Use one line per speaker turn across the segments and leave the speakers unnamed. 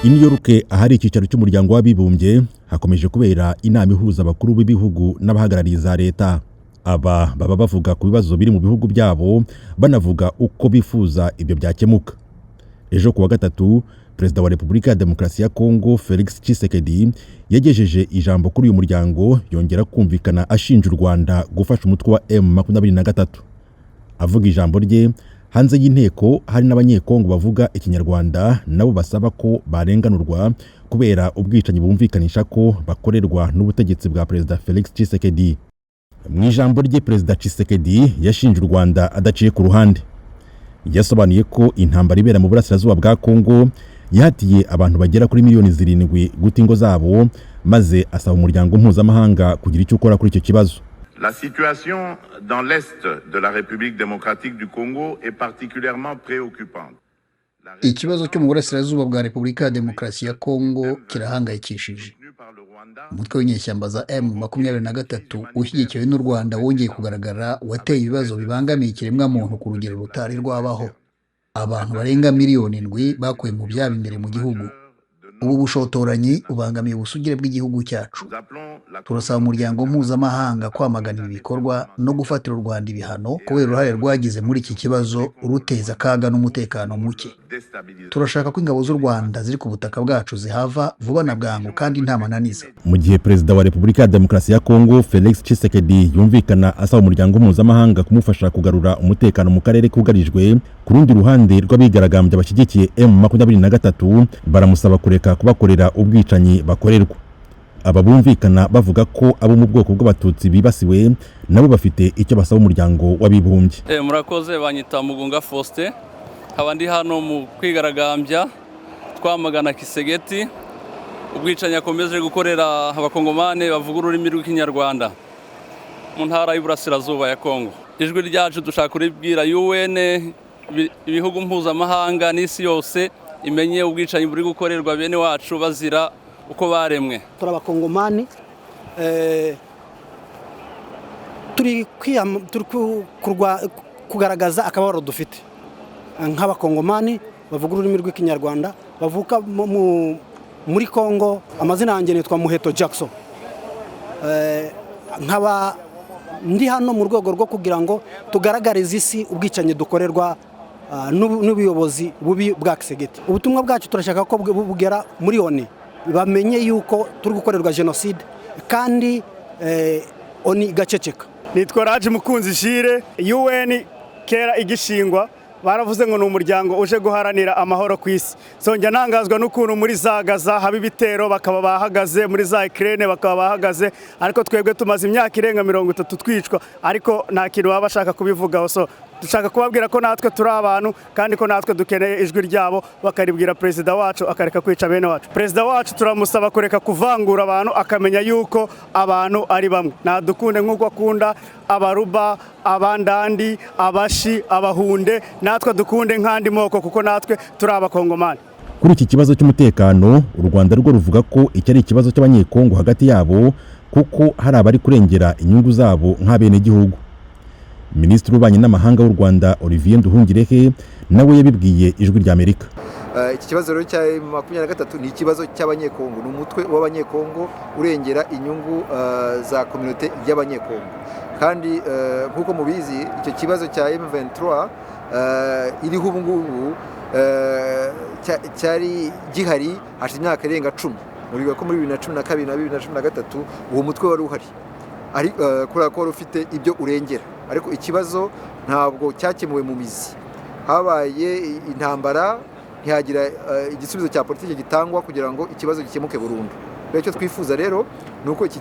I New York ahari icyicaro cy'umuryango w'abibumbye hakomeje kubera inama ihuza abakuru b'ibihugu n'abahagarariye za leta. Aba baba bavuga ku bibazo biri mu bihugu byabo, banavuga uko bifuza ibyo byakemuka. Ejo kuwa gatatu, Perezida wa Repubulika ya Demokarasi ya Kongo Felix Tshisekedi yagejeje ijambo kuri uyu muryango, yongera kumvikana ashinja u Rwanda gufasha umutwe wa M23. Avuga ijambo rye hanze y'inteko, hari n'abanyekongo bavuga ikinyarwanda nabo basaba ko barenganurwa kubera ubwicanyi bumvikanisha ko bakorerwa n'ubutegetsi bwa Perezida Felix Tshisekedi. Mu ijambo rye, Perezida Tshisekedi yashinje u Rwanda adaciye ku ruhande. Yasobanuye ko intambara ibera mu burasirazuba bwa Kongo yahatiye abantu bagera kuri miliyoni 7 guta ingo zabo, maze asaba umuryango mpuzamahanga kugira icyo ukora kuri icyo kibazo.
La situation dans l'est de la République démocratique du Congo est particulièrement préoccupante.
Ikibazo cyo mu burasirazuba bwa Repubulika ya Demokarasi ya Kongo kirahangayikishije. Umutwe w'inyeshyamba za M23 ushyigikiwe n'u Rwanda wongeye kugaragara wateye ibibazo bibangamiye ikiremwamuntu ku rugero rutari rwabaho. Abantu barenga miliyoni 7 bakuwe mu byabo imbere mu gihugu. Ubu bushotoranyi ubangamiye ubusugire bw'igihugu cyacu. Turasaba umuryango mpuzamahanga kwamagana ibikorwa no gufatira u Rwanda ibihano kubera uruhare rwagize muri iki kibazo uruteza akaga n'umutekano muke. Turashaka ko ingabo z'u Rwanda ziri ku butaka bwacu zihava vuba na bwangu kandi nta mananiza.
Mu gihe Perezida wa Repubulika ya Demokarasi ya Kongo Felix Tshisekedi yumvikana asaba umuryango mpuzamahanga kumufasha kugarura umutekano mu karere kugarijwe, ku rundi ruhande rw'abigaragambya bashyigikiye M23 baramusaba kureka kubakorera ubwicanyi bakorerwa. Aba bumvikana bavuga ko abo mu bwoko bw'abatutsi bibasiwe nabo bafite icyo basaba umuryango w'abibumbye.
Murakoze, banyita Mugunga Faustin, abandi hano mu kwigaragambya twamagana Kisegeti ubwicanyi akomeje gukorera abakongomane bavuga ururimi rw'ikinyarwanda mu ntara y'Iburasirazuba ya Kongo. Ijwi ryacu dushaka kuribwira UN, ibihugu mpuzamahanga n'isi yose imenye ubwicanyi buri gukorerwa bene wacu bazira uko baremwe.
Turabakongomani turi kugaragaza akabaro dufite nk'abakongomani bavuga ururimi rw'ikinyarwanda bavuka muri Kongo. Amazina yanjye nitwa Muheto Jackson. Nkaba ndi hano mu rwego rwo kugira ngo tugaragarize isi ubwicanyi dukorerwa n'ubuyobozi bubi bwa Kisegeti. Ubutumwa bwacu turashaka ko bugera muri ONU, bamenye yuko turi gukorerwa genocide kandi ONU igaceceka.
Nitwa Raji Mukunzi Shire. UN kera igishingwa baravuze ngo ni umuryango uje guharanira amahoro ku isi. Sonjya ntangazwa n'ukuntu muri za Gaza haba ibitero bakaba bahagaze, muri za Ukraine bakaba bahagaze, ariko twebwe tumaze imyaka irenga 30 twicwa, ariko nta kintu baba bashaka kubivugaho. So dushaka kubabwira ko natwe turi abantu kandi ko natwe dukeneye ijwi ryabo, bakaribwira Perezida wacu akareka kwica bene wacu. Perezida wacu turamusaba kureka kuvangura abantu, akamenya yuko abantu ari bamwe. Nadukunde nk'uko akunda abaruba, abandandi, abashi, abahunde, natwe dukunde nk'andi moko kuko natwe turi abakongomani.
Kuri iki kibazo cy'umutekano, u Rwanda rwo ruvuga ko iki ari ikibazo cy'abanyekongo hagati yabo, kuko hari abari kurengera inyungu zabo nk'abene gihugu. Minisitiri w'Ububanyi n'Amahanga w'u Rwanda Olivier Nduhungirehe nawe yabibwiye Ijwi ry'Amerika.
Iki kibazo rero cya M23 ni ikibazo cy'abanyekongo, ni umutwe w'abanyekongo urengera inyungu za community y'abanyekongo. Kandi nk'uko mubizi icyo kibazo cya M23 iriho ubu ngubu cyari gihari hashize imyaka irenga 10. Muri ko muri 2012 na 2013 uwo mutwe wari uhari, ari kuri ko ufite ibyo urengera, ariko ikibazo ntabwo cyakemuwe mu mizi. Habaye intambara, ntihagira igisubizo cya politiki gitangwa kugira ngo ikibazo gikemuke burundu. Icyo twifuza rero nuko iki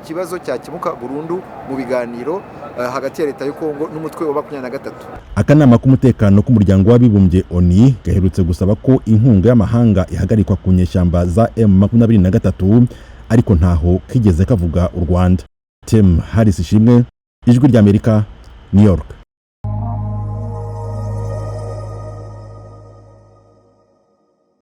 kibazo cyakemuka burundu mu biganiro hagati ya leta y'u Kongo n'umutwe wa 23.
Akanama k'umutekano k'umuryango w'abibumbye ONU gaherutse gusaba ko inkunga y'amahanga ihagarikwa ku nyeshyamba za M23, ariko ntaho kigeze kavuga u Rwanda. Tim Harris Ishimwe, Ijwi ry'Amerika, New York.